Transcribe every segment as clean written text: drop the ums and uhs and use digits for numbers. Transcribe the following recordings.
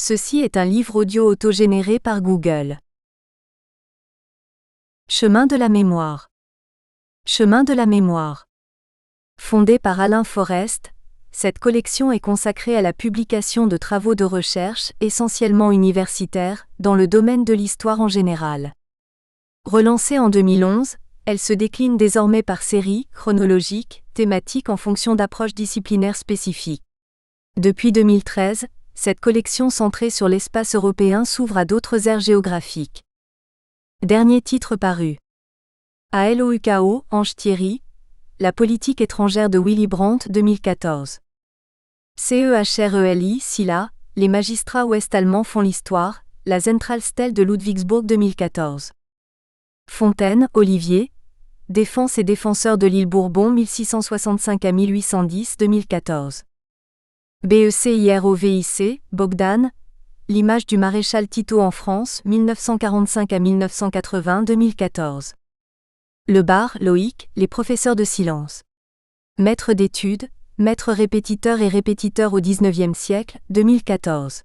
Ceci est un livre audio autogénéré par Google. Chemin de la mémoire. Chemin de la mémoire. Fondée par Alain Forest, cette collection est consacrée à la publication de travaux de recherche, essentiellement universitaires, dans le domaine de l'histoire en général. Relancée en 2011, elle se décline désormais par séries, chronologiques, thématiques en fonction d'approches disciplinaires spécifiques. Depuis 2013, cette collection centrée sur l'espace européen s'ouvre à d'autres aires géographiques. Dernier titre paru. À LOUKO, Ange Thierry, La politique étrangère de Willy Brandt 2014. CEHRELI, Silla, Les magistrats ouest-allemands font l'histoire, La Zentralstelle de Ludwigsburg 2014. Fontaine, Olivier, Défense et défenseurs de l'île Bourbon 1665 à 1810 2014. BECIROVIC, Bogdan, L'image du maréchal Tito en France 1945 à 1980 2014. Lebar, Loïc, Les professeurs de silence. Maître d'études, maître répétiteur et répétiteur au XIXe siècle, 2014.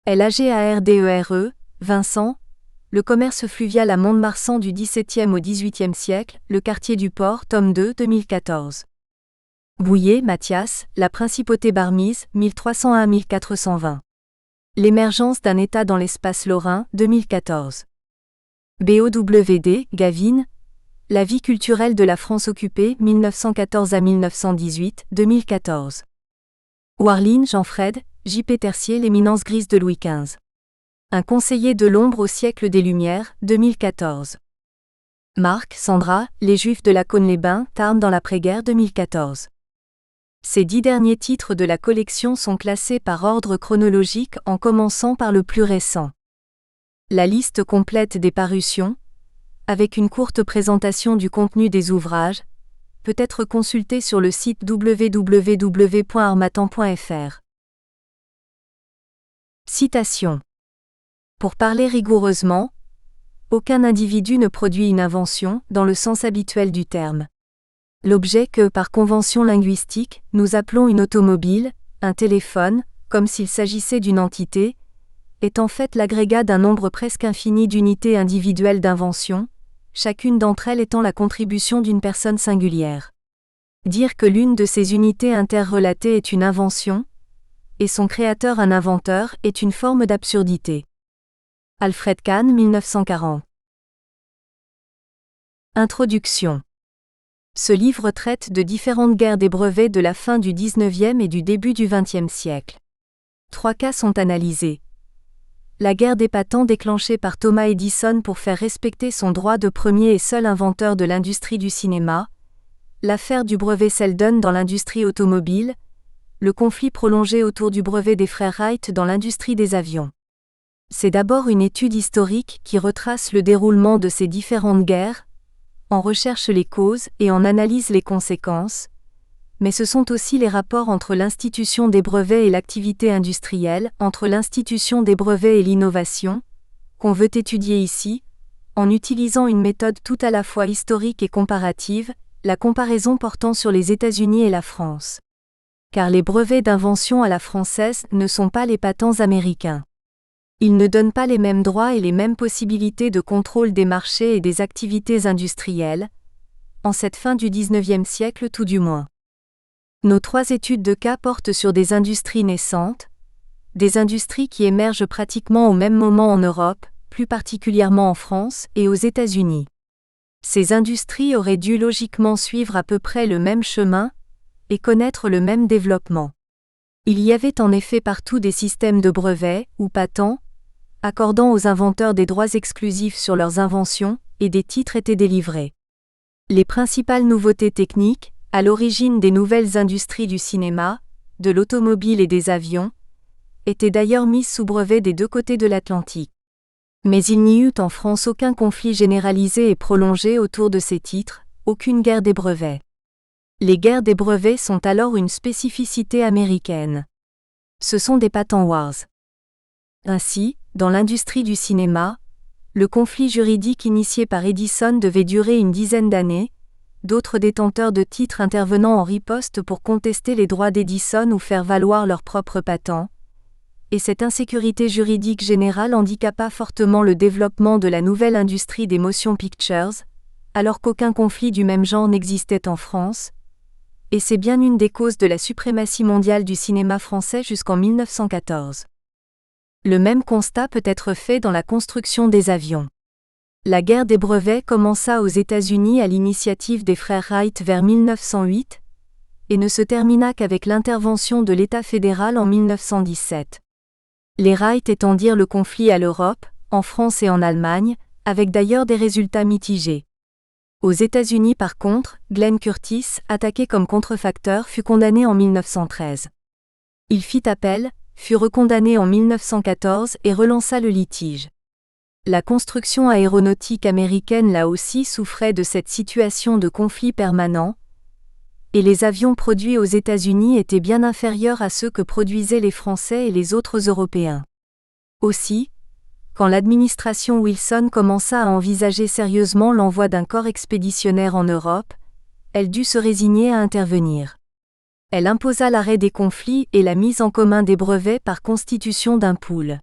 LAGARDERE, Vincent, Le commerce fluvial à Mont-de-Marsan du XVIIe au XVIIIe siècle, Le quartier du port, tome 2, 2014. Bouillet, Mathias, La principauté barmise, 1301 à 1420. L'émergence d'un État dans l'espace lorrain, 2014. BOWD, Gavin, La vie culturelle de la France occupée, 1914 à 1918, 2014. Warline, Jean-Fred, J.P. Tercier, L'éminence grise de Louis XV. Un conseiller de l'ombre au siècle des Lumières, 2014. Marc, Sandra, Les Juifs de la Cône-les-Bains, Tarn dans l'après-guerre, 2014. Ces 10 derniers titres de la collection sont classés par ordre chronologique en commençant par le plus récent. La liste complète des parutions, avec une courte présentation du contenu des ouvrages, peut être consultée sur le site www.harmattan.fr. Citation. Pour parler rigoureusement, aucun individu ne produit une invention, dans le sens habituel du terme. L'objet que, par convention linguistique, nous appelons une automobile, un téléphone, comme s'il s'agissait d'une entité, est en fait l'agrégat d'un nombre presque infini d'unités individuelles d'invention, chacune d'entre elles étant la contribution d'une personne singulière. Dire que l'une de ces unités interrelatées est une invention, et son créateur un inventeur, est une forme d'absurdité. Alfred Kahn, 1940. Introduction. Ce livre traite de différentes guerres des brevets de la fin du XIXe et du début du XXe siècle. 3 cas sont analysés. La guerre des patents déclenchée par Thomas Edison pour faire respecter son droit de premier et seul inventeur de l'industrie du cinéma, l'affaire du brevet Selden dans l'industrie automobile, le conflit prolongé autour du brevet des frères Wright dans l'industrie des avions. C'est d'abord une étude historique qui retrace le déroulement de ces différentes guerres, en recherche les causes et en analyse les conséquences, mais ce sont aussi les rapports entre l'institution des brevets et l'activité industrielle, entre l'institution des brevets et l'innovation, qu'on veut étudier ici, en utilisant une méthode tout à la fois historique et comparative, la comparaison portant sur les États-Unis et la France. Car les brevets d'invention à la française ne sont pas les patents américains. Ils ne donnent pas les mêmes droits et les mêmes possibilités de contrôle des marchés et des activités industrielles, en cette fin du XIXe siècle tout du moins. Nos 3 études de cas portent sur des industries naissantes, des industries qui émergent pratiquement au même moment en Europe, plus particulièrement en France et aux États-Unis. Ces industries auraient dû logiquement suivre à peu près le même chemin et connaître le même développement. Il y avait en effet partout des systèmes de brevets, ou patents, accordant aux inventeurs des droits exclusifs sur leurs inventions, et des titres étaient délivrés. Les principales nouveautés techniques, à l'origine des nouvelles industries du cinéma, de l'automobile et des avions, étaient d'ailleurs mises sous brevet des 2 côtés de l'Atlantique. Mais il n'y eut en France aucun conflit généralisé et prolongé autour de ces titres, aucune guerre des brevets. Les guerres des brevets sont alors une spécificité américaine. Ce sont des patent wars. Ainsi, dans l'industrie du cinéma, le conflit juridique initié par Edison devait durer une dizaine d'années, d'autres détenteurs de titres intervenant en riposte pour contester les droits d'Edison ou faire valoir leurs propres patents, et cette insécurité juridique générale handicapa fortement le développement de la nouvelle industrie des motion pictures, alors qu'aucun conflit du même genre n'existait en France, et c'est bien une des causes de la suprématie mondiale du cinéma français jusqu'en 1914. Le même constat peut être fait dans la construction des avions. La guerre des brevets commença aux États-Unis à l'initiative des frères Wright vers 1908, et ne se termina qu'avec l'intervention de l'État fédéral en 1917. Les Wright étendirent le conflit à l'Europe, en France et en Allemagne, avec d'ailleurs des résultats mitigés. Aux États-Unis par contre, Glenn Curtis, attaqué comme contrefacteur, fut condamné en 1913. Il fit appel, fut recondamné en 1914 et relança le litige. La construction aéronautique américaine là aussi souffrait de cette situation de conflit permanent, et les avions produits aux États-Unis étaient bien inférieurs à ceux que produisaient les Français et les autres Européens. Aussi, quand l'administration Wilson commença à envisager sérieusement l'envoi d'un corps expéditionnaire en Europe, elle dut se résigner à intervenir. Elle imposa l'arrêt des conflits et la mise en commun des brevets par constitution d'un pool.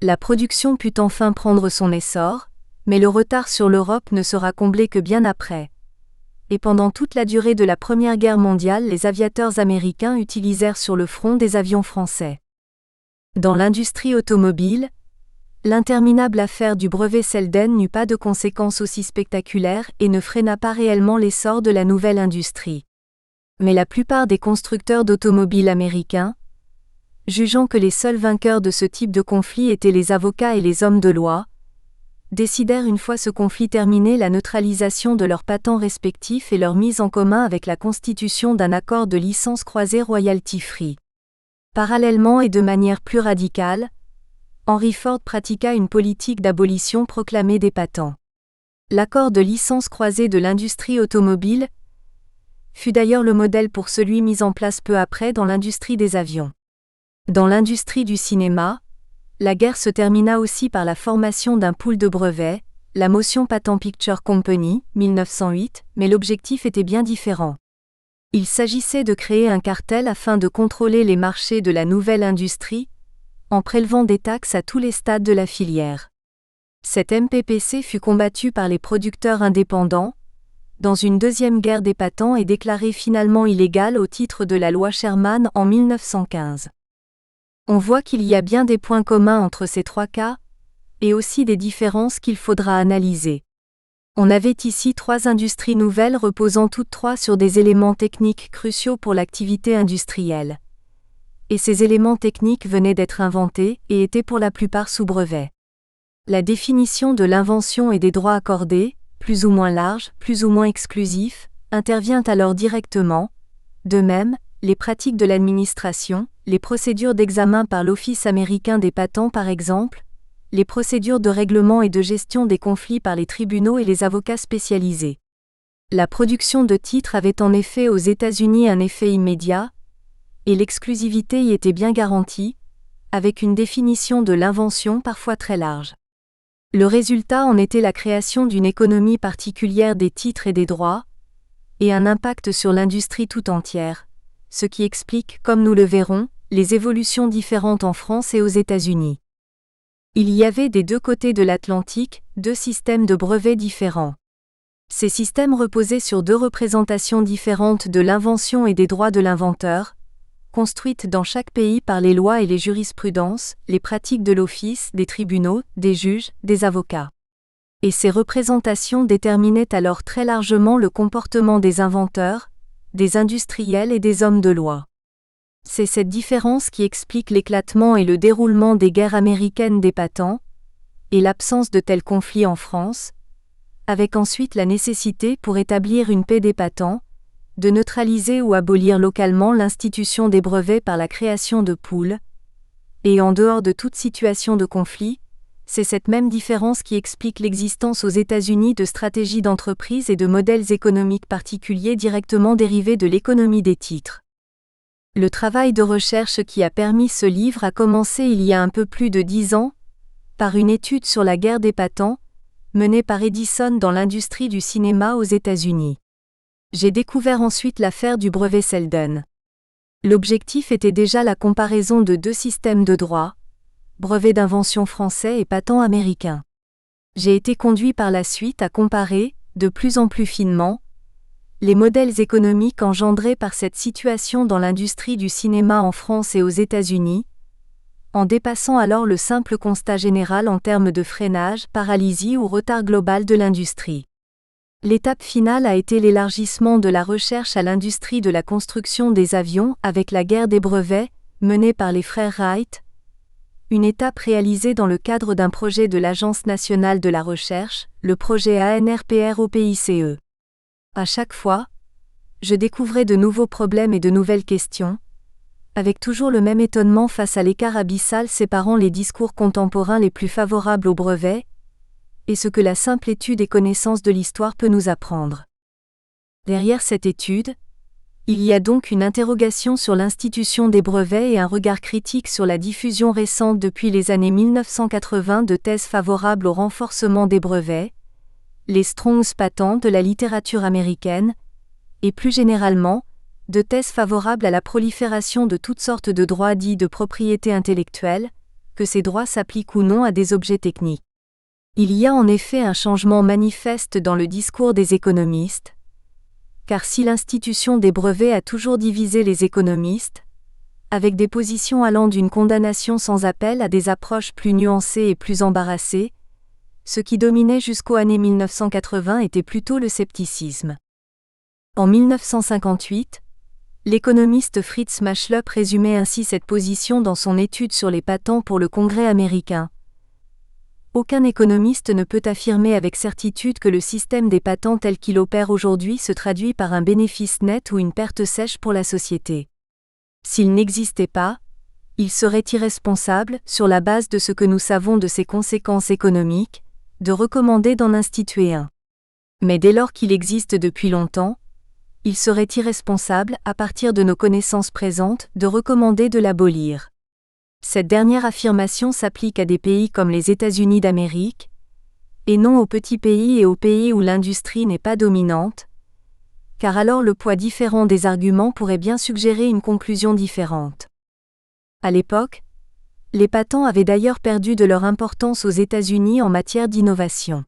La production put enfin prendre son essor, mais le retard sur l'Europe ne sera comblé que bien après. Et pendant toute la durée de la Première Guerre mondiale, les aviateurs américains utilisèrent sur le front des avions français. Dans l'industrie automobile, l'interminable affaire du brevet Selden n'eut pas de conséquences aussi spectaculaires et ne freina pas réellement l'essor de la nouvelle industrie. Mais la plupart des constructeurs d'automobiles américains, jugeant que les seuls vainqueurs de ce type de conflit étaient les avocats et les hommes de loi, décidèrent une fois ce conflit terminé la neutralisation de leurs patents respectifs et leur mise en commun avec la constitution d'un accord de licence croisée royalty-free. Parallèlement et de manière plus radicale, Henry Ford pratiqua une politique d'abolition proclamée des patents. L'accord de licence croisée de l'industrie automobile fut d'ailleurs le modèle pour celui mis en place peu après dans l'industrie des avions. Dans l'industrie du cinéma, la guerre se termina aussi par la formation d'un pool de brevets, la Motion Patent Picture Company, 1908, mais l'objectif était bien différent. Il s'agissait de créer un cartel afin de contrôler les marchés de la nouvelle industrie, en prélevant des taxes à tous les stades de la filière. Cette MPPC fut combattue par les producteurs indépendants, dans une deuxième guerre des patents et déclarée finalement illégale au titre de la loi Sherman en 1915. On voit qu'il y a bien des points communs entre ces trois cas, et aussi des différences qu'il faudra analyser. On avait ici trois industries nouvelles reposant toutes trois sur des éléments techniques cruciaux pour l'activité industrielle. Et ces éléments techniques venaient d'être inventés et étaient pour la plupart sous brevet. La définition de l'invention et des droits accordés, plus ou moins large, plus ou moins exclusif, intervient alors directement. De même, les pratiques de l'administration, les procédures d'examen par l'Office américain des patents par exemple, les procédures de règlement et de gestion des conflits par les tribunaux et les avocats spécialisés. La production de titres avait en effet aux États-Unis un effet immédiat, et l'exclusivité y était bien garantie, avec une définition de l'invention parfois très large. Le résultat en était la création d'une économie particulière des titres et des droits, et un impact sur l'industrie tout entière, ce qui explique, comme nous le verrons, les évolutions différentes en France et aux États-Unis. Il y avait des deux côtés de l'Atlantique, deux systèmes de brevets différents. Ces systèmes reposaient sur deux représentations différentes de l'invention et des droits de l'inventeur, construites dans chaque pays par les lois et les jurisprudences, les pratiques de l'office, des tribunaux, des juges, des avocats. Et ces représentations déterminaient alors très largement le comportement des inventeurs, des industriels et des hommes de loi. C'est cette différence qui explique l'éclatement et le déroulement des guerres américaines des patents, et l'absence de tels conflits en France, avec ensuite la nécessité pour établir une paix des patents, de neutraliser ou abolir localement l'institution des brevets par la création de pools, et en dehors de toute situation de conflit, c'est cette même différence qui explique l'existence aux États-Unis de stratégies d'entreprise et de modèles économiques particuliers directement dérivés de l'économie des titres. Le travail de recherche qui a permis ce livre a commencé il y a un peu plus de 10 ans, par une étude sur la guerre des patents, menée par Edison dans l'industrie du cinéma aux États-Unis. J'ai découvert ensuite l'affaire du brevet Selden. L'objectif était déjà la comparaison de deux systèmes de droit, brevet d'invention français et patent américain. J'ai été conduit par la suite à comparer, de plus en plus finement, les modèles économiques engendrés par cette situation dans l'industrie du cinéma en France et aux États-Unis, en dépassant alors le simple constat général en termes de freinage, paralysie ou retard global de l'industrie. L'étape finale a été l'élargissement de la recherche à l'industrie de la construction des avions avec la guerre des brevets, menée par les frères Wright, une étape réalisée dans le cadre d'un projet de l'Agence nationale de la recherche, le projet ANRPR-OPICE. À chaque fois, je découvrais de nouveaux problèmes et de nouvelles questions, avec toujours le même étonnement face à l'écart abyssal séparant les discours contemporains les plus favorables au brevet, et ce que la simple étude et connaissance de l'histoire peut nous apprendre. Derrière cette étude, il y a donc une interrogation sur l'institution des brevets et un regard critique sur la diffusion récente depuis les années 1980 de thèses favorables au renforcement des brevets, les Strong's Patents de la littérature américaine, et plus généralement, de thèses favorables à la prolifération de toutes sortes de droits dits de propriété intellectuelle, que ces droits s'appliquent ou non à des objets techniques. Il y a en effet un changement manifeste dans le discours des économistes, car si l'institution des brevets a toujours divisé les économistes, avec des positions allant d'une condamnation sans appel à des approches plus nuancées et plus embarrassées, ce qui dominait jusqu'aux années 1980 était plutôt le scepticisme. En 1958, l'économiste Fritz Machlup résumait ainsi cette position dans son étude sur les patents pour le Congrès américain. Aucun économiste ne peut affirmer avec certitude que le système des patents tel qu'il opère aujourd'hui se traduit par un bénéfice net ou une perte sèche pour la société. S'il n'existait pas, il serait irresponsable, sur la base de ce que nous savons de ses conséquences économiques, de recommander d'en instituer un. Mais dès lors qu'il existe depuis longtemps, il serait irresponsable, à partir de nos connaissances présentes, de recommander de l'abolir. Cette dernière affirmation s'applique à des pays comme les États-Unis d'Amérique, et non aux petits pays et aux pays où l'industrie n'est pas dominante, car alors le poids différent des arguments pourrait bien suggérer une conclusion différente. À l'époque, les patents avaient d'ailleurs perdu de leur importance aux États-Unis en matière d'innovation.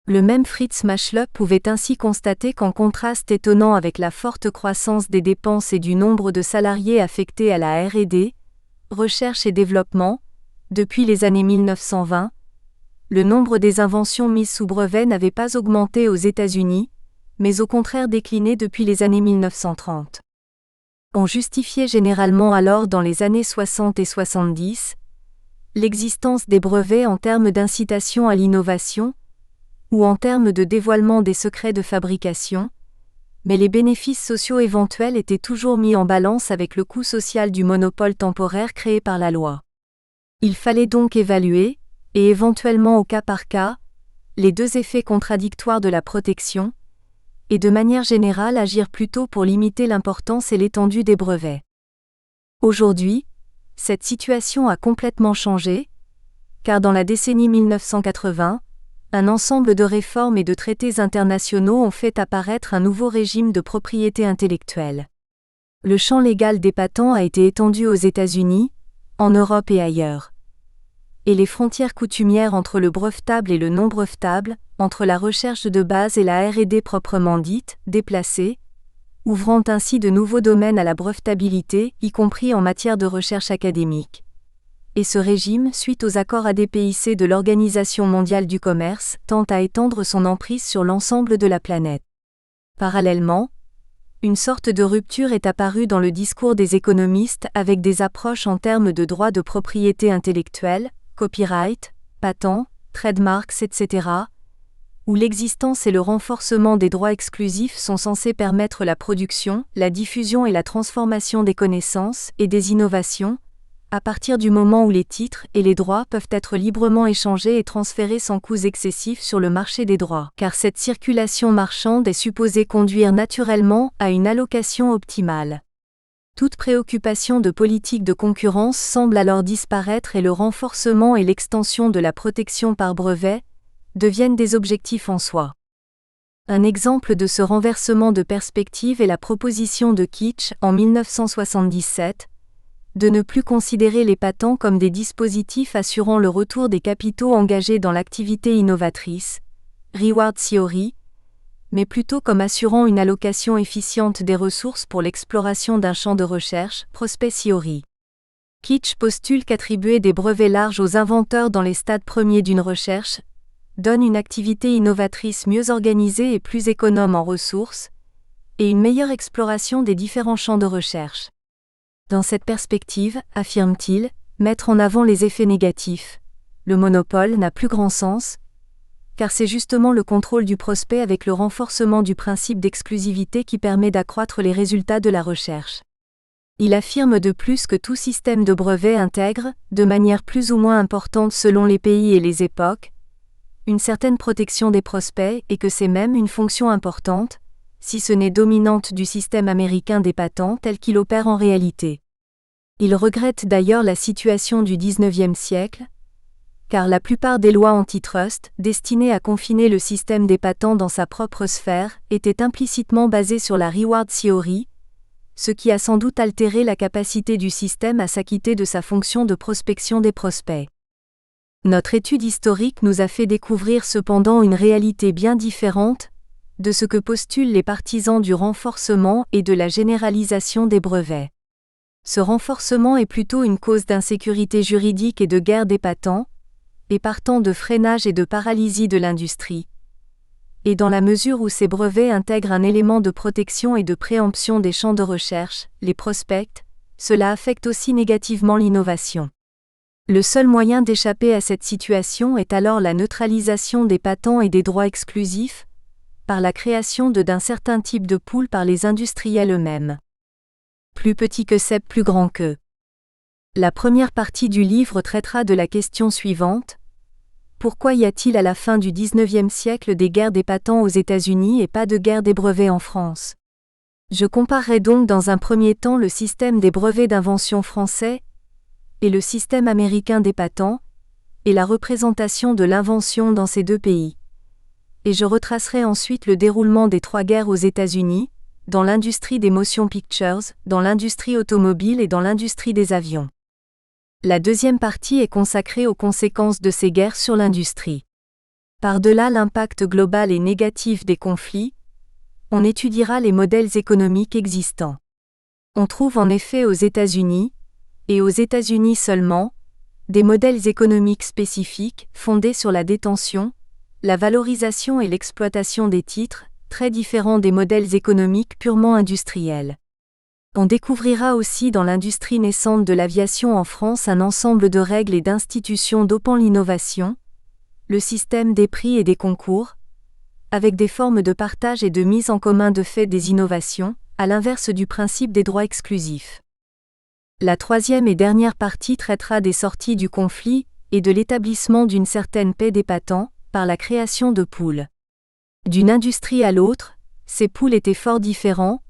Le même Fritz Machlup pouvait ainsi constater qu'en contraste étonnant avec la forte croissance des dépenses et du nombre de salariés affectés à la R&D, recherche et développement, depuis les années 1920, le nombre des inventions mises sous brevet n'avait pas augmenté aux États-Unis, mais au contraire décliné depuis les années 1930. On justifiait généralement alors dans les années 60 et 70 l'existence des brevets en termes d'incitation à l'innovation, ou en termes de dévoilement des secrets de fabrication, mais les bénéfices sociaux éventuels étaient toujours mis en balance avec le coût social du monopole temporaire créé par la loi. Il fallait donc évaluer, et éventuellement au cas par cas, les deux effets contradictoires de la protection, et de manière générale agir plutôt pour limiter l'importance et l'étendue des brevets. Aujourd'hui, cette situation a complètement changé, car dans la décennie 1980, un ensemble de réformes et de traités internationaux ont fait apparaître un nouveau régime de propriété intellectuelle. Le champ légal des patents a été étendu aux États-Unis, en Europe et ailleurs. Et les frontières coutumières entre le brevetable et le non brevetable, entre la recherche de base et la R&D proprement dite, déplacées, ouvrant ainsi de nouveaux domaines à la brevetabilité, y compris en matière de recherche académique. Et ce régime, suite aux accords ADPIC de l'Organisation mondiale du commerce, tend à étendre son emprise sur l'ensemble de la planète. Parallèlement, une sorte de rupture est apparue dans le discours des économistes avec des approches en termes de droits de propriété intellectuelle, copyright, patents, trademarks, etc., où l'existence et le renforcement des droits exclusifs sont censés permettre la production, la diffusion et la transformation des connaissances et des innovations, à partir du moment où les titres et les droits peuvent être librement échangés et transférés sans coûts excessifs sur le marché des droits, car cette circulation marchande est supposée conduire naturellement à une allocation optimale. Toute préoccupation de politique de concurrence semble alors disparaître et le renforcement et l'extension de la protection par brevet deviennent des objectifs en soi. Un exemple de ce renversement de perspective est la proposition de Kitch en 1977, de ne plus considérer les patents comme des dispositifs assurant le retour des capitaux engagés dans l'activité innovatrice, Reward Theory, mais plutôt comme assurant une allocation efficiente des ressources pour l'exploration d'un champ de recherche, Prospect Theory. Kitch postule qu'attribuer des brevets larges aux inventeurs dans les stades premiers d'une recherche donne une activité innovatrice mieux organisée et plus économe en ressources, et une meilleure exploration des différents champs de recherche. Dans cette perspective, affirme-t-il, mettre en avant les effets négatifs, le monopole n'a plus grand sens, car c'est justement le contrôle du prospect avec le renforcement du principe d'exclusivité qui permet d'accroître les résultats de la recherche. Il affirme de plus que tout système de brevet intègre, de manière plus ou moins importante selon les pays et les époques, une certaine protection des prospects et que c'est même une fonction importante, si ce n'est dominante du système américain des patents tel qu'il opère en réalité. Il regrette d'ailleurs la situation du XIXe siècle, car la plupart des lois antitrust, destinées à confiner le système des patents dans sa propre sphère, étaient implicitement basées sur la Reward Theory, ce qui a sans doute altéré la capacité du système à s'acquitter de sa fonction de prospection des prospects. Notre étude historique nous a fait découvrir cependant une réalité bien différente de ce que postulent les partisans du renforcement et de la généralisation des brevets. Ce renforcement est plutôt une cause d'insécurité juridique et de guerre des patents, et partant de freinage et de paralysie de l'industrie. Et dans la mesure où ces brevets intègrent un élément de protection et de préemption des champs de recherche, les prospects, cela affecte aussi négativement l'innovation. Le seul moyen d'échapper à cette situation est alors la neutralisation des patents et des droits exclusifs, par la création d'un certain type de pool par les industriels eux-mêmes. Plus petit que c'est, plus grand que. La première partie du livre traitera de la question suivante. Pourquoi y a-t-il à la fin du XIXe siècle des guerres des patents aux États-Unis et pas de guerre des brevets en France? Je comparerai donc dans un premier temps le système des brevets d'invention français et le système américain des patents, et la représentation de l'invention dans ces deux pays. Et je retracerai ensuite le déroulement des trois guerres aux États-Unis, dans l'industrie des motion pictures, dans l'industrie automobile et dans l'industrie des avions. La deuxième partie est consacrée aux conséquences de ces guerres sur l'industrie. Par-delà l'impact global et négatif des conflits, on étudiera les modèles économiques existants. On trouve en effet aux États-Unis, et aux États-Unis seulement, des modèles économiques spécifiques fondés sur la détention, la valorisation et l'exploitation des titres, très différents des modèles économiques purement industriels. On découvrira aussi dans l'industrie naissante de l'aviation en France un ensemble de règles et d'institutions dopant l'innovation, le système des prix et des concours, avec des formes de partage et de mise en commun de fait des innovations, à l'inverse du principe des droits exclusifs. La troisième et dernière partie traitera des sorties du conflit et de l'établissement d'une certaine paix des patents, par la création de pools. D'une industrie à l'autre, ces pools étaient fort différents,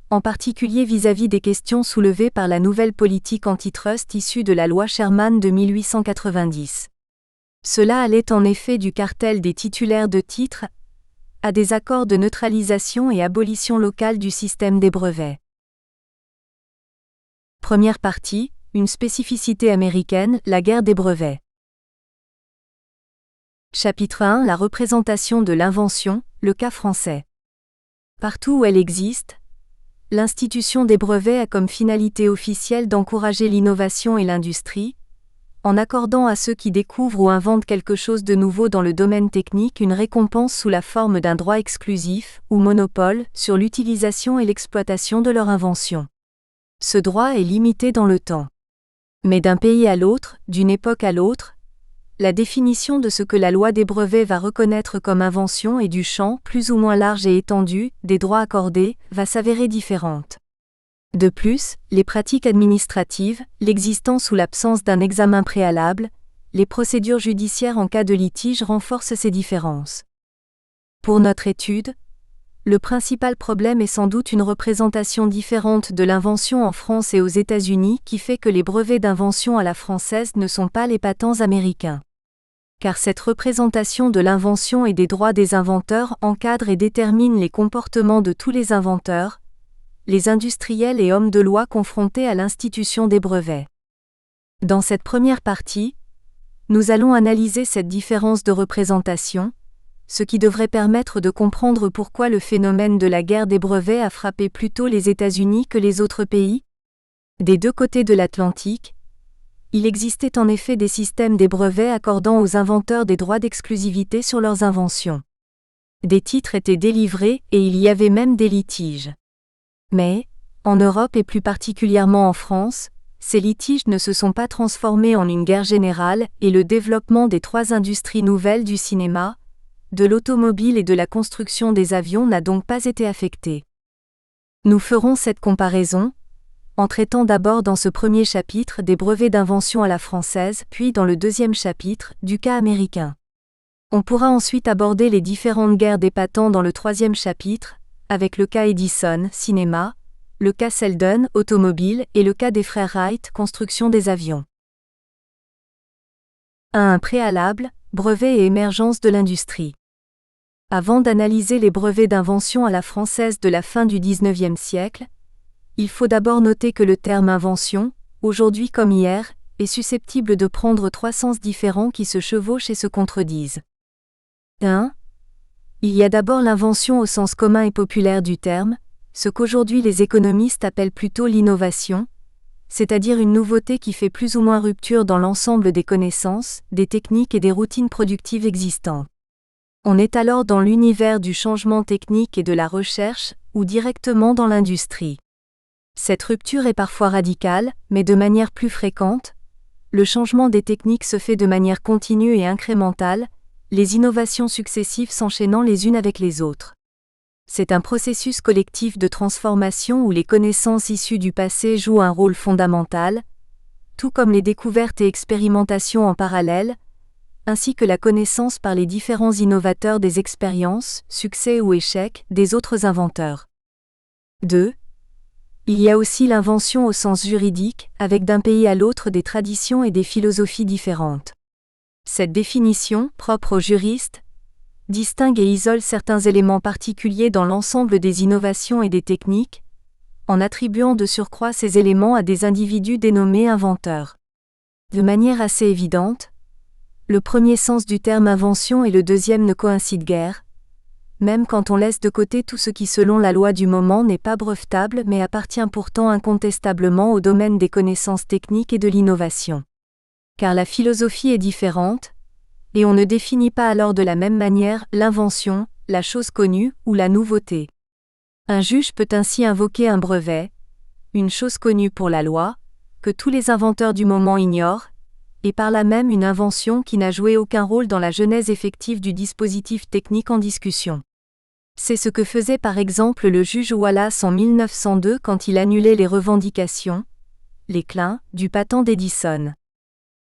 en particulier vis-à-vis des questions soulevées par la nouvelle politique antitrust issue de la loi Sherman de 1890. Cela allait en effet du cartel des titulaires de titres à des accords de neutralisation et abolition locale du système des brevets. Première partie, une spécificité américaine, la guerre des brevets. Chapitre 1, la représentation de l'invention, le cas français. Partout où elle existe, l'institution des brevets a comme finalité officielle d'encourager l'innovation et l'industrie, en accordant à ceux qui découvrent ou inventent quelque chose de nouveau dans le domaine technique une récompense sous la forme d'un droit exclusif, ou monopole, sur l'utilisation et l'exploitation de leur invention. Ce droit est limité dans le temps. Mais d'un pays à l'autre, d'une époque à l'autre, la définition de ce que la loi des brevets va reconnaître comme invention et du champ, plus ou moins large et étendu, des droits accordés, va s'avérer différente. De plus, les pratiques administratives, l'existence ou l'absence d'un examen préalable, les procédures judiciaires en cas de litige renforcent ces différences. Pour notre étude, le principal problème est sans doute une représentation différente de l'invention en France et aux États-Unis qui fait que les brevets d'invention à la française ne sont pas les patents américains. car cette représentation de l'invention et des droits des inventeurs encadre et détermine les comportements de tous les inventeurs, les industriels et hommes de loi confrontés à l'institution des brevets. Dans cette première partie, nous allons analyser cette différence de représentation, ce qui devrait permettre de comprendre pourquoi le phénomène de la guerre des brevets a frappé plutôt les États-Unis que les autres pays. Des deux côtés de l'Atlantique, il existait en effet des systèmes des brevets accordant aux inventeurs des droits d'exclusivité sur leurs inventions. Des titres étaient délivrés et il y avait même des litiges. Mais, en Europe et plus particulièrement en France, ces litiges ne se sont pas transformés en une guerre générale et le développement des trois industries nouvelles du cinéma, de l'automobile et de la construction des avions n'a donc pas été affecté. Nous ferons cette comparaison, en traitant d'abord dans ce premier chapitre des brevets d'invention à la française, puis dans le deuxième chapitre, du cas américain. On pourra ensuite aborder les différentes guerres des patents dans le troisième chapitre, avec le cas Edison, cinéma, le cas Selden, automobile, et le cas des frères Wright, construction des avions. 1. Préalable, brevets et émergence de l'industrie. Avant d'analyser les brevets d'invention à la française de la fin du XIXe siècle, il faut d'abord noter que le terme invention, aujourd'hui comme hier, est susceptible de prendre trois sens différents qui se chevauchent et se contredisent. 1. Il y a d'abord l'invention au sens commun et populaire du terme, ce qu'aujourd'hui les économistes appellent plutôt l'innovation, c'est-à-dire une nouveauté qui fait plus ou moins rupture dans l'ensemble des connaissances, des techniques et des routines productives existantes. On est alors dans l'univers du changement technique et de la recherche, ou directement dans l'industrie. Cette rupture est parfois radicale, mais de manière plus fréquente. Le changement des techniques se fait de manière continue et incrémentale, les innovations successives s'enchaînant les unes avec les autres. C'est un processus collectif de transformation où les connaissances issues du passé jouent un rôle fondamental, tout comme les découvertes et expérimentations en parallèle, ainsi que la connaissance par les différents innovateurs des expériences, succès ou échecs, des autres inventeurs. 2. Il y a aussi l'invention au sens juridique, avec d'un pays à l'autre des traditions et des philosophies différentes. Cette définition, propre aux juristes, distingue et isole certains éléments particuliers dans l'ensemble des innovations et des techniques, en attribuant de surcroît ces éléments à des individus dénommés inventeurs. De manière assez évidente, le premier sens du terme invention et le deuxième ne coïncident guère, même quand on laisse de côté tout ce qui selon la loi du moment n'est pas brevetable mais appartient pourtant incontestablement au domaine des connaissances techniques et de l'innovation. Car la philosophie est différente, et on ne définit pas alors de la même manière l'invention, la chose connue ou la nouveauté. Un juge peut ainsi invoquer un brevet, une chose connue pour la loi, que tous les inventeurs du moment ignorent, et par là même une invention qui n'a joué aucun rôle dans la genèse effective du dispositif technique en discussion. C'est ce que faisait par exemple le juge Wallace en 1902 quand il annulait les revendications, les clins, du patent d'Edison.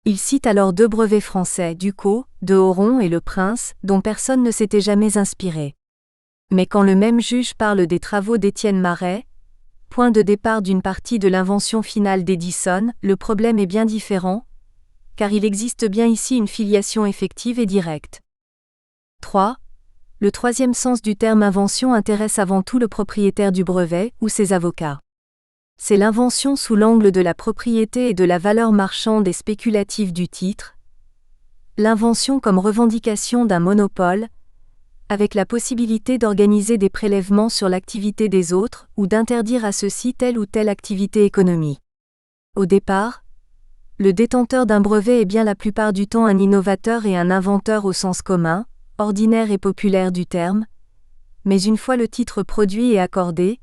Il cite alors deux brevets français, Ducos, de Horon et Le Prince, dont personne ne s'était jamais inspiré. Mais quand le même juge parle des travaux d'Étienne Marey, point de départ d'une partie de l'invention finale d'Edison, le problème est bien différent, car il existe bien ici une filiation effective et directe. 3. Le troisième sens du terme invention intéresse avant tout le propriétaire du brevet ou ses avocats. C'est l'invention sous l'angle de la propriété et de la valeur marchande et spéculative du titre, l'invention comme revendication d'un monopole, avec la possibilité d'organiser des prélèvements sur l'activité des autres ou d'interdire à ceux-ci telle ou telle activité économique. Au départ, le détenteur d'un brevet est bien la plupart du temps un innovateur et un inventeur au sens commun, ordinaire et populaire du terme, mais une fois le titre produit et accordé,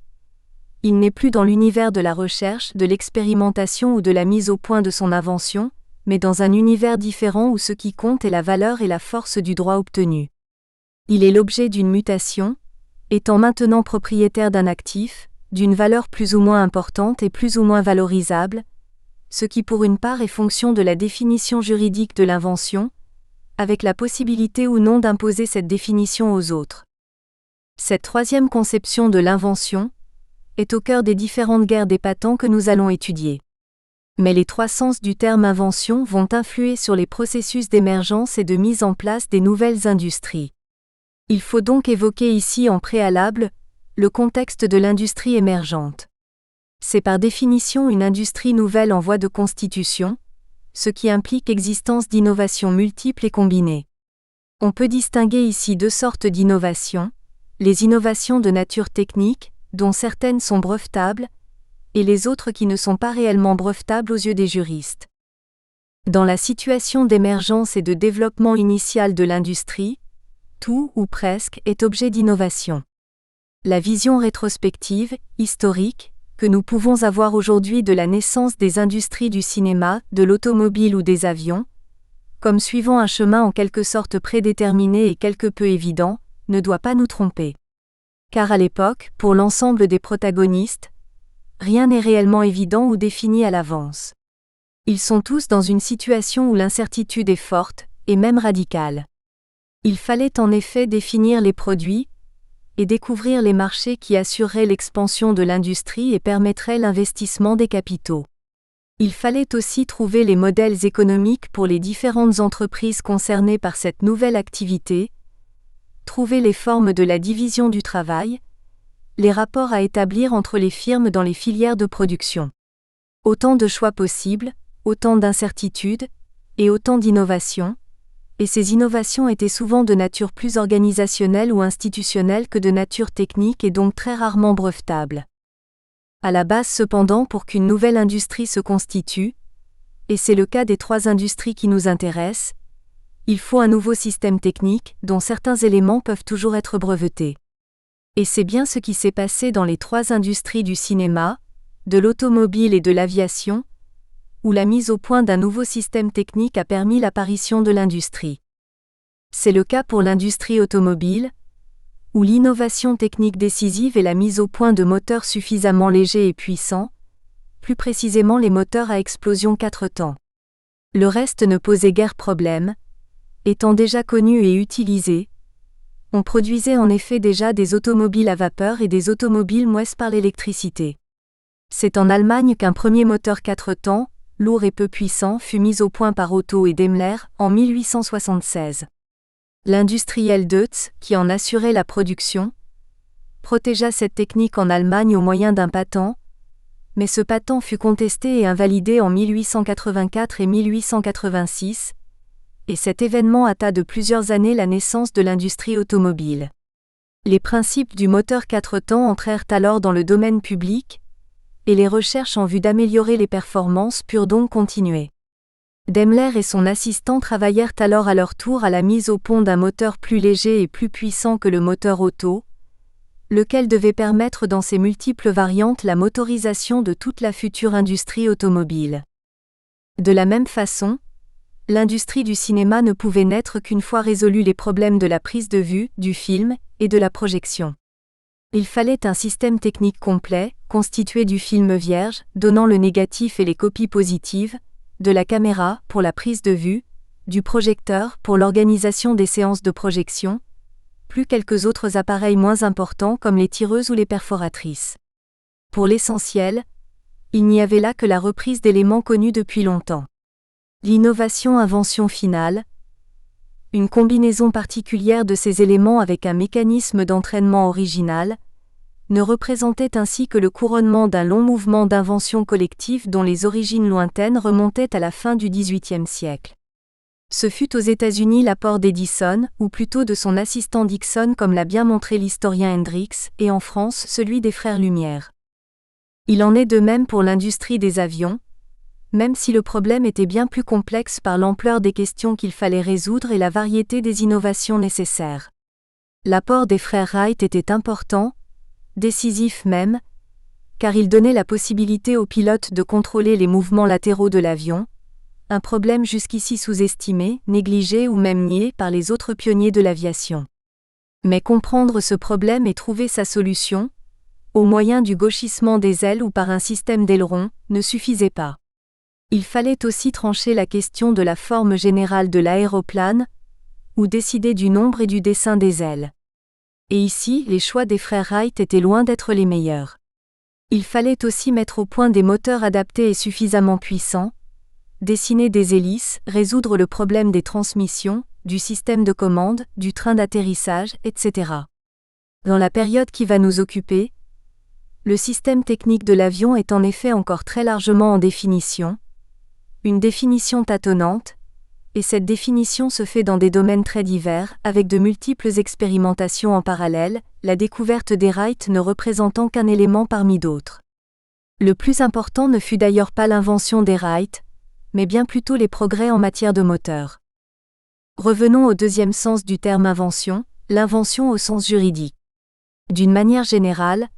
il n'est plus dans l'univers de la recherche, de l'expérimentation ou de la mise au point de son invention, mais dans un univers différent où ce qui compte est la valeur et la force du droit obtenu. Il est l'objet d'une mutation, étant maintenant propriétaire d'un actif, d'une valeur plus ou moins importante et plus ou moins valorisable, ce qui pour une part est fonction de la définition juridique de l'invention, avec la possibilité ou non d'imposer cette définition aux autres. Cette troisième conception de l'invention est au cœur des différentes guerres des patents que nous allons étudier. Mais les trois sens du terme invention vont influer sur les processus d'émergence et de mise en place des nouvelles industries. Il faut donc évoquer ici en préalable le contexte de l'industrie émergente. C'est par définition une industrie nouvelle en voie de constitution, ce qui implique l'existence d'innovations multiples et combinées. On peut distinguer ici deux sortes d'innovations, les innovations de nature technique, dont certaines sont brevetables, et les autres qui ne sont pas réellement brevetables aux yeux des juristes. Dans la situation d'émergence et de développement initial de l'industrie, tout ou presque est objet d'innovation. La vision rétrospective, historique, que nous pouvons avoir aujourd'hui de la naissance des industries du cinéma, de l'automobile ou des avions, comme suivant un chemin en quelque sorte prédéterminé et quelque peu évident, ne doit pas nous tromper. Car à l'époque, pour l'ensemble des protagonistes, rien n'est réellement évident ou défini à l'avance. Ils sont tous dans une situation où l'incertitude est forte, et même radicale. Il fallait en effet définir les produits, et découvrir les marchés qui assureraient l'expansion de l'industrie et permettraient l'investissement des capitaux. Il fallait aussi trouver les modèles économiques pour les différentes entreprises concernées par cette nouvelle activité, trouver les formes de la division du travail, les rapports à établir entre les firmes dans les filières de production. Autant de choix possibles, autant d'incertitudes, et autant d'innovations, et ces innovations étaient souvent de nature plus organisationnelle ou institutionnelle que de nature technique et donc très rarement brevetables. À la base cependant, pour qu'une nouvelle industrie se constitue, et c'est le cas des trois industries qui nous intéressent, il faut un nouveau système technique dont certains éléments peuvent toujours être brevetés. Et c'est bien ce qui s'est passé dans les trois industries du cinéma, de l'automobile et de l'aviation, où la mise au point d'un nouveau système technique a permis l'apparition de l'industrie. C'est le cas pour l'industrie automobile, où l'innovation technique décisive est la mise au point de moteurs suffisamment légers et puissants, plus précisément les moteurs à explosion 4 temps. Le reste ne posait guère problème, étant déjà connu et utilisé. On produisait en effet déjà des automobiles à vapeur et des automobiles mouesses par l'électricité. C'est en Allemagne qu'un premier moteur 4 temps, lourd et peu puissant, fut mis au point par Otto et Daimler, en 1876. L'industriel Deutz, qui en assurait la production, protégea cette technique en Allemagne au moyen d'un patent, mais ce patent fut contesté et invalidé en 1884 et 1886, et cet événement hâta de plusieurs années la naissance de l'industrie automobile. Les principes du moteur 4 temps entrèrent alors dans le domaine public, et les recherches en vue d'améliorer les performances purent donc continuer. Daimler et son assistant travaillèrent alors à leur tour à la mise au point d'un moteur plus léger et plus puissant que le moteur Otto, lequel devait permettre dans ses multiples variantes la motorisation de toute la future industrie automobile. De la même façon, l'industrie du cinéma ne pouvait naître qu'une fois résolus les problèmes de la prise de vue, du film, et de la projection. Il fallait un système technique complet, constitué du film vierge, donnant le négatif et les copies positives, de la caméra, pour la prise de vue, du projecteur, pour l'organisation des séances de projection, plus quelques autres appareils moins importants comme les tireuses ou les perforatrices. Pour l'essentiel, il n'y avait là que la reprise d'éléments connus depuis longtemps. L'innovation-invention finale, une combinaison particulière de ces éléments avec un mécanisme d'entraînement original, ne représentait ainsi que le couronnement d'un long mouvement d'invention collective dont les origines lointaines remontaient à la fin du XVIIIe siècle. Ce fut aux États-Unis l'apport d'Edison, ou plutôt de son assistant Dickson comme l'a bien montré l'historien Hendrix, et en France celui des frères Lumière. Il en est de même pour l'industrie des avions, même si le problème était bien plus complexe par l'ampleur des questions qu'il fallait résoudre et la variété des innovations nécessaires. L'apport des frères Wright était important, décisif même, car il donnait la possibilité aux pilotes de contrôler les mouvements latéraux de l'avion, un problème jusqu'ici sous-estimé, négligé ou même nié par les autres pionniers de l'aviation. Mais comprendre ce problème et trouver sa solution, au moyen du gauchissement des ailes ou par un système d'ailerons, ne suffisait pas. Il fallait aussi trancher la question de la forme générale de l'aéroplane, ou décider du nombre et du dessin des ailes. Et ici, les choix des frères Wright étaient loin d'être les meilleurs. Il fallait aussi mettre au point des moteurs adaptés et suffisamment puissants, dessiner des hélices, résoudre le problème des transmissions, du système de commande, du train d'atterrissage, etc. Dans la période qui va nous occuper, le système technique de l'avion est en effet encore très largement en définition, une définition tâtonnante, et cette définition se fait dans des domaines très divers, avec de multiples expérimentations en parallèle, la découverte des Wright ne représentant qu'un élément parmi d'autres. Le plus important ne fut d'ailleurs pas l'invention des Wright, mais bien plutôt les progrès en matière de moteur. Revenons au deuxième sens du terme invention, l'invention au sens juridique. D'une manière générale,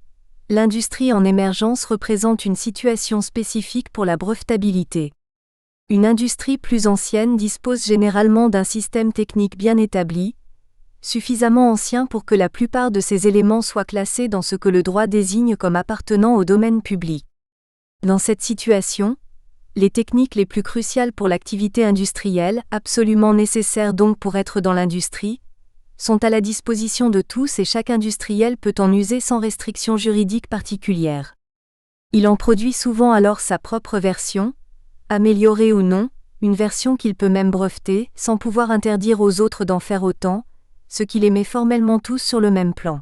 l'industrie en émergence représente une situation spécifique pour la brevetabilité. Une industrie plus ancienne dispose généralement d'un système technique bien établi, suffisamment ancien pour que la plupart de ces éléments soient classés dans ce que le droit désigne comme appartenant au domaine public. Dans cette situation, les techniques les plus cruciales pour l'activité industrielle, absolument nécessaires donc pour être dans l'industrie, sont à la disposition de tous et chaque industriel peut en user sans restriction juridique particulière. Il en produit souvent alors sa propre version, améliorée ou non, une version qu'il peut même breveter, sans pouvoir interdire aux autres d'en faire autant, ce qui les met formellement tous sur le même plan.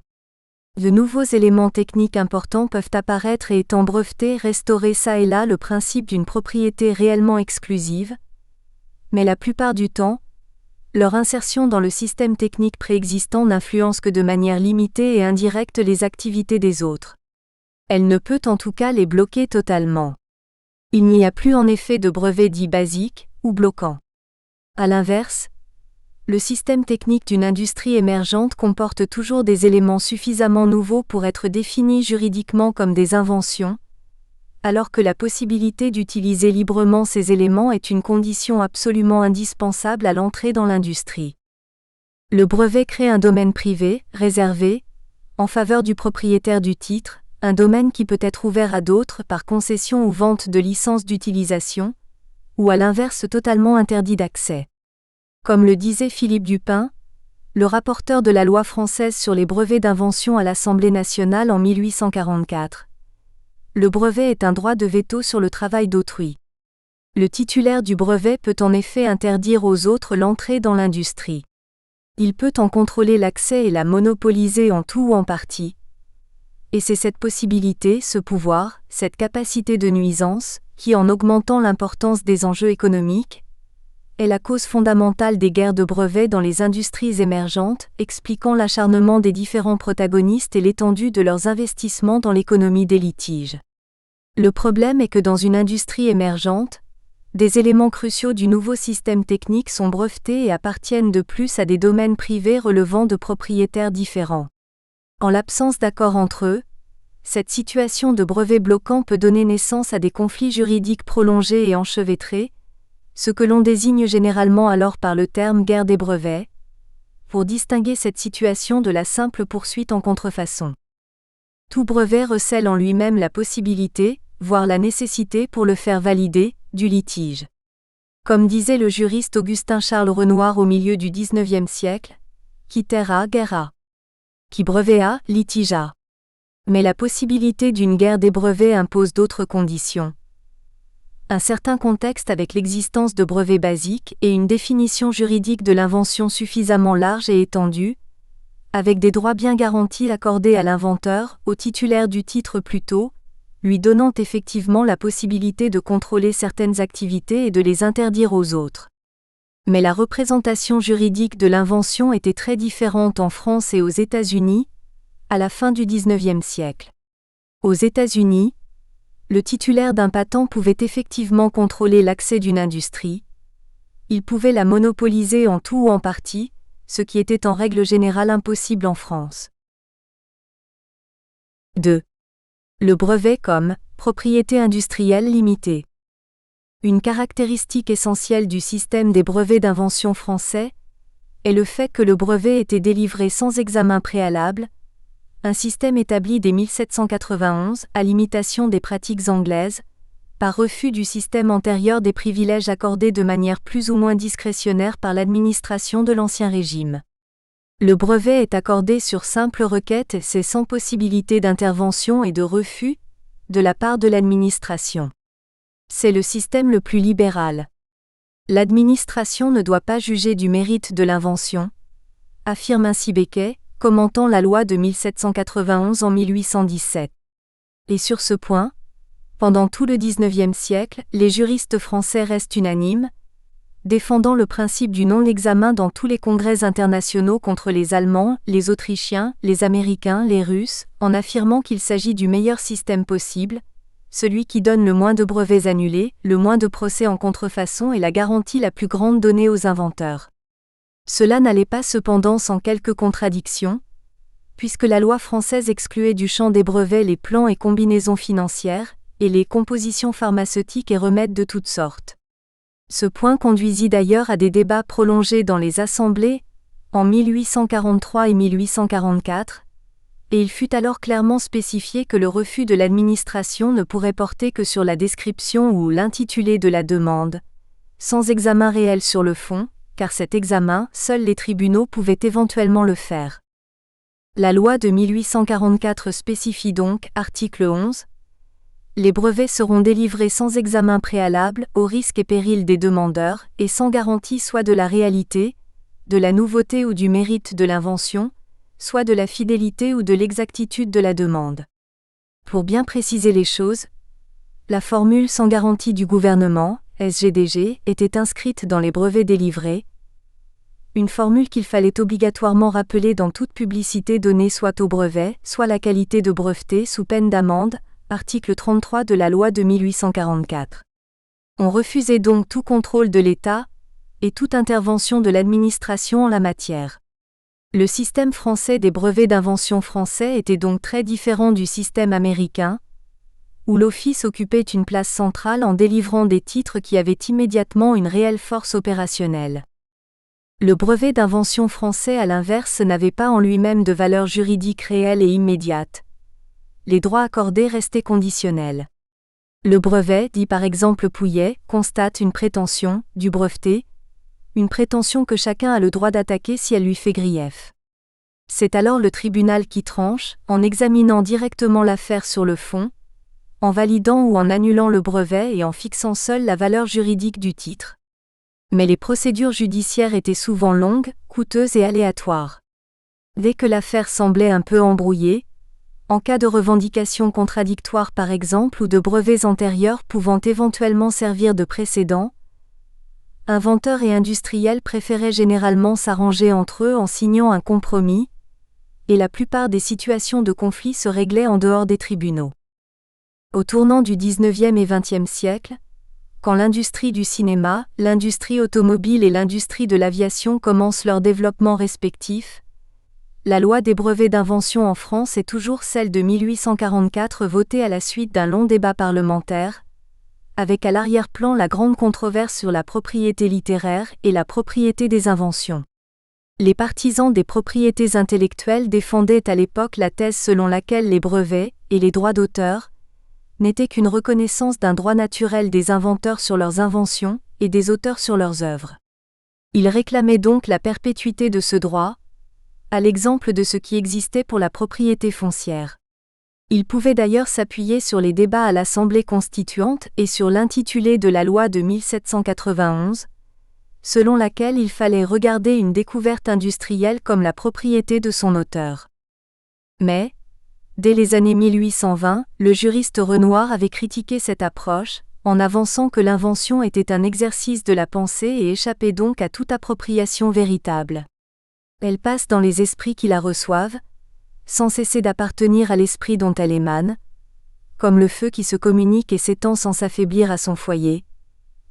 De nouveaux éléments techniques importants peuvent apparaître et étant brevetés restaurer çà et là le principe d'une propriété réellement exclusive, mais la plupart du temps, leur insertion dans le système technique préexistant n'influence que de manière limitée et indirecte les activités des autres. Elle ne peut en tout cas les bloquer totalement. Il n'y a plus en effet de brevet dit basique ou bloquant. À l'inverse, le système technique d'une industrie émergente comporte toujours des éléments suffisamment nouveaux pour être définis juridiquement comme des inventions, alors que la possibilité d'utiliser librement ces éléments est une condition absolument indispensable à l'entrée dans l'industrie. Le brevet crée un domaine privé, réservé, en faveur du propriétaire du titre, un domaine qui peut être ouvert à d'autres par concession ou vente de licences d'utilisation, ou à l'inverse totalement interdit d'accès. Comme le disait Philippe Dupin, le rapporteur de la loi française sur les brevets d'invention à l'Assemblée nationale en 1844. Le brevet est un droit de veto sur le travail d'autrui. Le titulaire du brevet peut en effet interdire aux autres l'entrée dans l'industrie. Il peut en contrôler l'accès et la monopoliser en tout ou en partie. Et c'est cette possibilité, ce pouvoir, cette capacité de nuisance, qui en augmentant l'importance des enjeux économiques, est la cause fondamentale des guerres de brevets dans les industries émergentes, expliquant l'acharnement des différents protagonistes et l'étendue de leurs investissements dans l'économie des litiges. Le problème est que dans une industrie émergente, des éléments cruciaux du nouveau système technique sont brevetés et appartiennent de plus à des domaines privés relevant de propriétaires différents. En l'absence d'accord entre eux, cette situation de brevet bloquant peut donner naissance à des conflits juridiques prolongés et enchevêtrés, ce que l'on désigne généralement alors par le terme guerre des brevets, pour distinguer cette situation de la simple poursuite en contrefaçon. Tout brevet recèle en lui-même la possibilité, voire la nécessité pour le faire valider, du litige. Comme disait le juriste Augustin-Charles Renoir au milieu du XIXe siècle, qui terra, guerra. Qui brevéa, litigea. Mais la possibilité d'une guerre des brevets impose d'autres conditions. Un certain contexte avec l'existence de brevets basiques et une définition juridique de l'invention suffisamment large et étendue, avec des droits bien garantis accordés à l'inventeur, au titulaire du titre plutôt, lui donnant effectivement la possibilité de contrôler certaines activités et de les interdire aux autres. Mais la représentation juridique de l'invention était très différente en France et aux États-Unis, à la fin du XIXe siècle. Aux États-Unis, le titulaire d'un patent pouvait effectivement contrôler l'accès d'une industrie. Il pouvait la monopoliser en tout ou en partie, ce qui était en règle générale impossible en France. 2. Le brevet comme propriété industrielle limitée. Une caractéristique essentielle du système des brevets d'invention français est le fait que le brevet était délivré sans examen préalable, un système établi dès 1791, à l'imitation des pratiques anglaises, par refus du système antérieur des privilèges accordés de manière plus ou moins discrétionnaire par l'administration de l'Ancien Régime. Le brevet est accordé sur simple requête et c'est sans possibilité d'intervention et de refus, de la part de l'administration. C'est le système le plus libéral. L'administration ne doit pas juger du mérite de l'invention, affirme ainsi Becquet, commentant la loi de 1791 en 1817. Et sur ce point, pendant tout le XIXe siècle, les juristes français restent unanimes, défendant le principe du non-examen dans tous les congrès internationaux contre les Allemands, les Autrichiens, les Américains, les Russes, en affirmant qu'il s'agit du meilleur système possible, celui qui donne le moins de brevets annulés, le moins de procès en contrefaçon et la garantie la plus grande donnée aux inventeurs. Cela n'allait pas cependant sans quelques contradictions, puisque la loi française excluait du champ des brevets les plans et combinaisons financières, et les compositions pharmaceutiques et remèdes de toutes sortes. Ce point conduisit d'ailleurs à des débats prolongés dans les assemblées, en 1843 et 1844, et il fut alors clairement spécifié que le refus de l'administration ne pourrait porter que sur la description ou l'intitulé de la demande, sans examen réel sur le fond, car cet examen, seuls les tribunaux pouvaient éventuellement le faire. La loi de 1844 spécifie donc, article 11, les brevets seront délivrés sans examen préalable, au risque et péril des demandeurs, et sans garantie soit de la réalité, de la nouveauté ou du mérite de l'invention, soit de la fidélité ou de l'exactitude de la demande. Pour bien préciser les choses, la formule sans garantie du gouvernement, SGDG, était inscrite dans les brevets délivrés, une formule qu'il fallait obligatoirement rappeler dans toute publicité donnée soit au brevet, soit la qualité de breveté sous peine d'amende, article 33 de la loi de 1844. On refusait donc tout contrôle de l'État, et toute intervention de l'administration en la matière. Le système français des brevets d'invention français était donc très différent du système américain, où l'Office occupait une place centrale en délivrant des titres qui avaient immédiatement une réelle force opérationnelle. Le brevet d'invention français à l'inverse n'avait pas en lui-même de valeur juridique réelle et immédiate. Les droits accordés restaient conditionnels. Le brevet, dit par exemple Pouillet, constate une prétention, du breveté, une prétention que chacun a le droit d'attaquer si elle lui fait grief. C'est alors le tribunal qui tranche, en examinant directement l'affaire sur le fond, en validant ou en annulant le brevet et en fixant seul la valeur juridique du titre. Mais les procédures judiciaires étaient souvent longues, coûteuses et aléatoires. Dès que l'affaire semblait un peu embrouillée, en cas de revendication contradictoire par exemple ou de brevets antérieurs pouvant éventuellement servir de précédent, inventeurs et industriels préféraient généralement s'arranger entre eux en signant un compromis, et la plupart des situations de conflit se réglaient en dehors des tribunaux. Au tournant du XIXe et XXe siècle, quand l'industrie du cinéma, l'industrie automobile et l'industrie de l'aviation commencent leur développement respectif, la loi des brevets d'invention en France est toujours celle de 1844 votée à la suite d'un long débat parlementaire, avec à l'arrière-plan la grande controverse sur la propriété littéraire et la propriété des inventions. Les partisans des propriétés intellectuelles défendaient à l'époque la thèse selon laquelle les brevets, et les droits d'auteur, n'étaient qu'une reconnaissance d'un droit naturel des inventeurs sur leurs inventions et des auteurs sur leurs œuvres. Ils réclamaient donc la perpétuité de ce droit, à l'exemple de ce qui existait pour la propriété foncière. Ils pouvaient d'ailleurs s'appuyer sur les débats à l'Assemblée constituante et sur l'intitulé de la loi de 1791, selon laquelle il fallait regarder une découverte industrielle comme la propriété de son auteur. Mais, dès les années 1820, le juriste Renoir avait critiqué cette approche, en avançant que l'invention était un exercice de la pensée et échappait donc à toute appropriation véritable. Elle passe dans les esprits qui la reçoivent, sans cesser d'appartenir à l'esprit dont elle émane, comme le feu qui se communique et s'étend sans s'affaiblir à son foyer.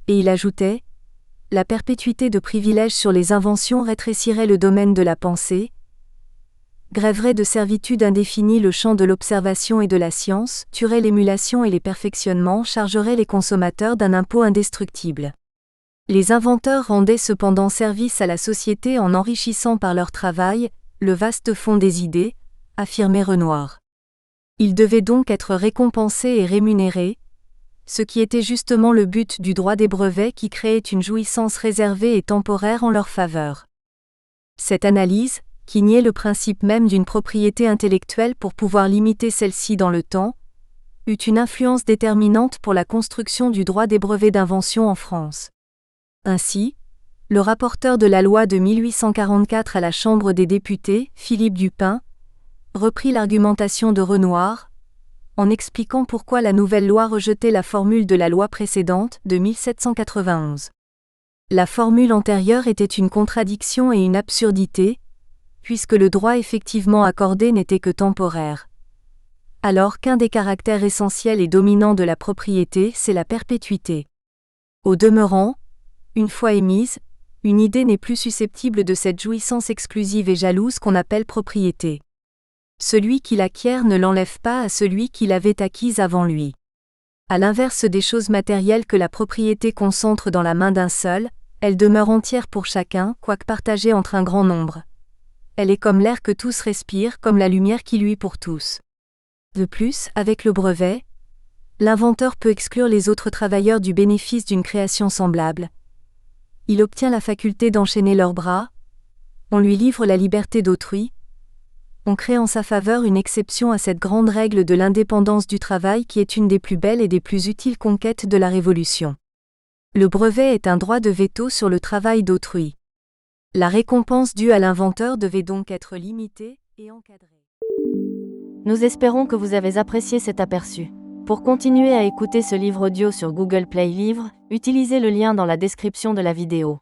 Et il ajoutait, la perpétuité de privilèges sur les inventions rétrécirait le domaine de la pensée, grèverait de servitude indéfinie le champ de l'observation et de la science, tuerait l'émulation et les perfectionnements, chargerait les consommateurs d'un impôt indestructible. Les inventeurs rendaient cependant service à la société en enrichissant par leur travail le vaste fond des idées, affirmait Renoir. Ils devaient donc être récompensés et rémunérés, ce qui était justement le but du droit des brevets qui créait une jouissance réservée et temporaire en leur faveur. Cette analyse, qui niait le principe même d'une propriété intellectuelle pour pouvoir limiter celle-ci dans le temps, eut une influence déterminante pour la construction du droit des brevets d'invention en France. Ainsi, le rapporteur de la loi de 1844 à la Chambre des députés, Philippe Dupin, reprit l'argumentation de Renoir, en expliquant pourquoi la nouvelle loi rejetait la formule de la loi précédente, de 1791. La formule antérieure était une contradiction et une absurdité, puisque le droit effectivement accordé n'était que temporaire. Alors qu'un des caractères essentiels et dominants de la propriété, c'est la perpétuité. Au demeurant, une fois émise, une idée n'est plus susceptible de cette jouissance exclusive et jalouse qu'on appelle propriété. Celui qui l'acquiert ne l'enlève pas à celui qui l'avait acquise avant lui. À l'inverse des choses matérielles que la propriété concentre dans la main d'un seul, elle demeure entière pour chacun, quoique partagée entre un grand nombre. Elle est comme l'air que tous respirent, comme la lumière qui luit pour tous. De plus, avec le brevet, l'inventeur peut exclure les autres travailleurs du bénéfice d'une création semblable. Il obtient la faculté d'enchaîner leurs bras, on lui livre la liberté d'autrui, on crée en sa faveur une exception à cette grande règle de l'indépendance du travail qui est une des plus belles et des plus utiles conquêtes de la Révolution. Le brevet est un droit de veto sur le travail d'autrui. La récompense due à l'inventeur devait donc être limitée et encadrée. Nous espérons que vous avez apprécié cet aperçu. Pour continuer à écouter ce livre audio sur Google Play Livres, utilisez le lien dans la description de la vidéo.